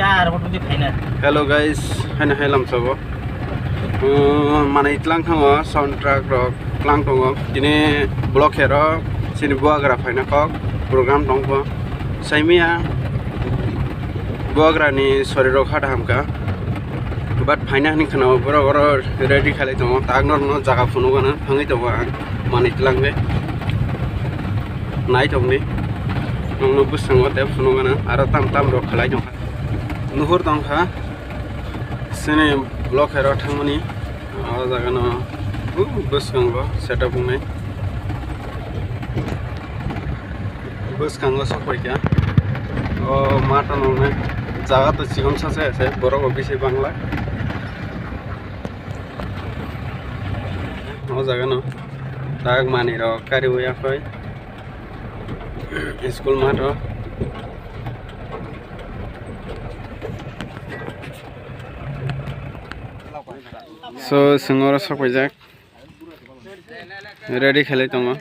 Hello guys, hana helam sabo. Mana itlang thang sound track rock klang tong tini block hero sini Bubagra phaina kok program tong po saimia Bubagra ni sori rok hada hamka but phaina ni khana boro ready khali tong tagnor no jaga phunu gana phangi tong mana itlang be nai tong ni nong busang te phunu gana aro tam rok khalai tong nuhur tong kha sini block hero thangmani jaga no bus kanggo setup ngai bus kanggo sapai kya mata no ngai jaga to chigam sa se borok office bangla jaga no tag mani ro kari uya khoi school mato so singora sapai jak ready khale tongo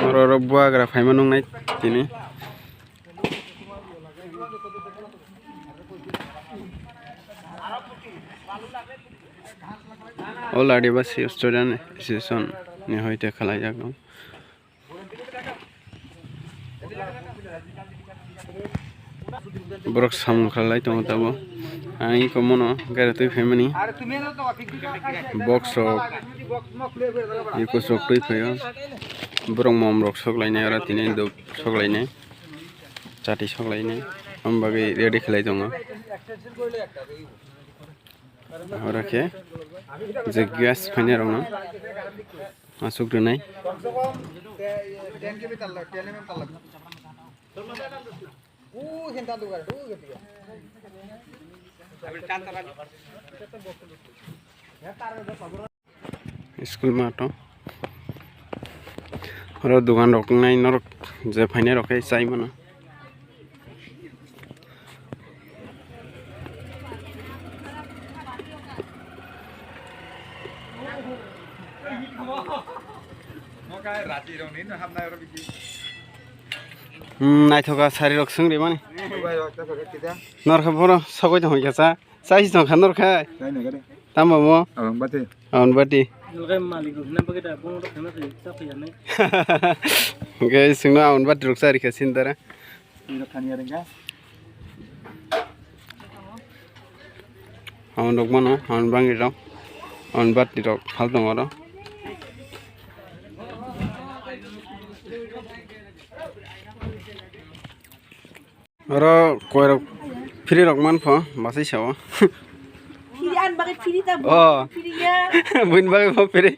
moro Bubagra phaima nong nai tini all Adhivasi student association ni hoite khalai jak no borok samung khalai tongo tabo ai ko mono gare tui family box rok iko sok tui phayo borok mom rok sok lainai ara tini dok sok lainai chati sok lainai ambagai ready khalai tongo ora ke je gas phane rong no asuk dunai school mato oro dukan rok nai norok je phane rok kai chai mano naithoka sari rok sungri mani norkha boro sokoi tong kya sa si tong khanor khai tamba mo bati okay sungno bati rok sari kha sindara rok mano bangi rok bati rok phal tong oro oro koiro free rok man pho basai sawo free an bagai free ta free ya buin bagai pho free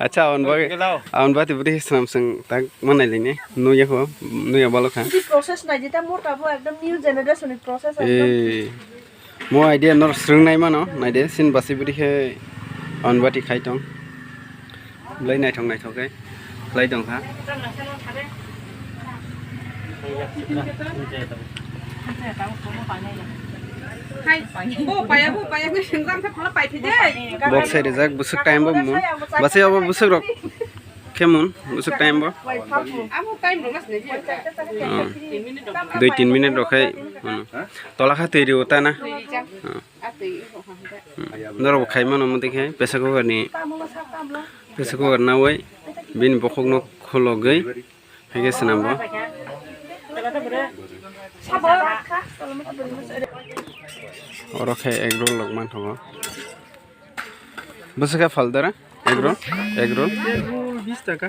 acha on bati budi samsung tak manai lini nuya pho nuya balo kha process na jeta mota pho ekdom new generation process mo idea nor srung nai mano nai de sin basi budi khe on bati khai tong lai nai thok kai khlai tong kha box side jak busuk time bo mun basai abo busuk rok kemun busuk time bo 2-3 minute rokai tola kha teri hota na noro khai mano mate khai pesako garni pesako garna wai bin bokhok no khologai hege sanambo oro khai egg roll logman thogo busaka faldara egg roll 20 টাকা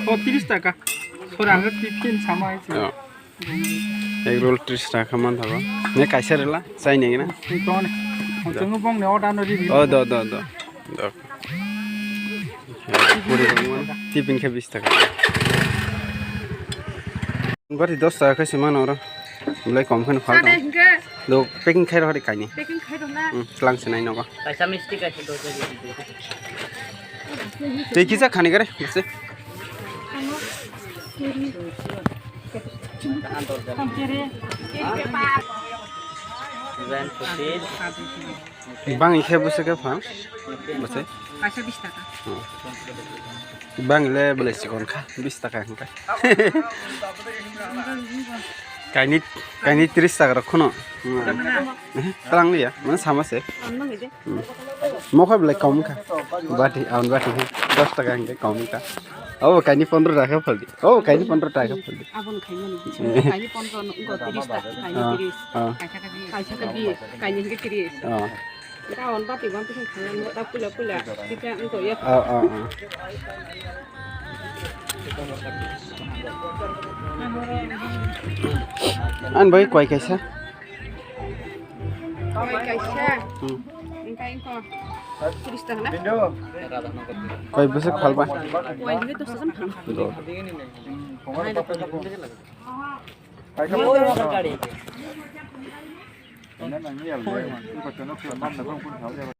30 টাকা সোরাঙ্গ tiffin সামাইছে egg roll 30 টাকা মান thogo ne kaisa rela chai ne na কোন জং বং ne order no ri do puri bang tiffin khe 20 টাকা bari 10 টাকা kaise man oro mulai kom khan phal do packing khai ro kaini packing khai dong na lang senai no ba kaisa misti kaise do te kisa khani gare base bang ikhe buse ke phang buse Paisa 20 টাকা bang le bele sikon kha 20 টাকা kha kaini 30 টাকা rakhono talang liya mana sama se অন্য হইছে mokha bele kaum kha bati 10 টাকা ke kaum kha oh kaini 15 টাকা phaldi oh kaini 15 টাকা phaldi আপন খাইনি খাইনি 15 30 টাকা খাইনি 30 paisa ka 20 খাইনি ke 30 এটা অন বাতি বান তো খাইনি তা পুলা পুলা kita untuk ya an boy koi kaisa kaisa engkai ko 30 টাকা না koi buse khalba ওই দিকে তো সাজাম Ini nang ni ya, ini kau cakap tu, mana pun pun tahu dia.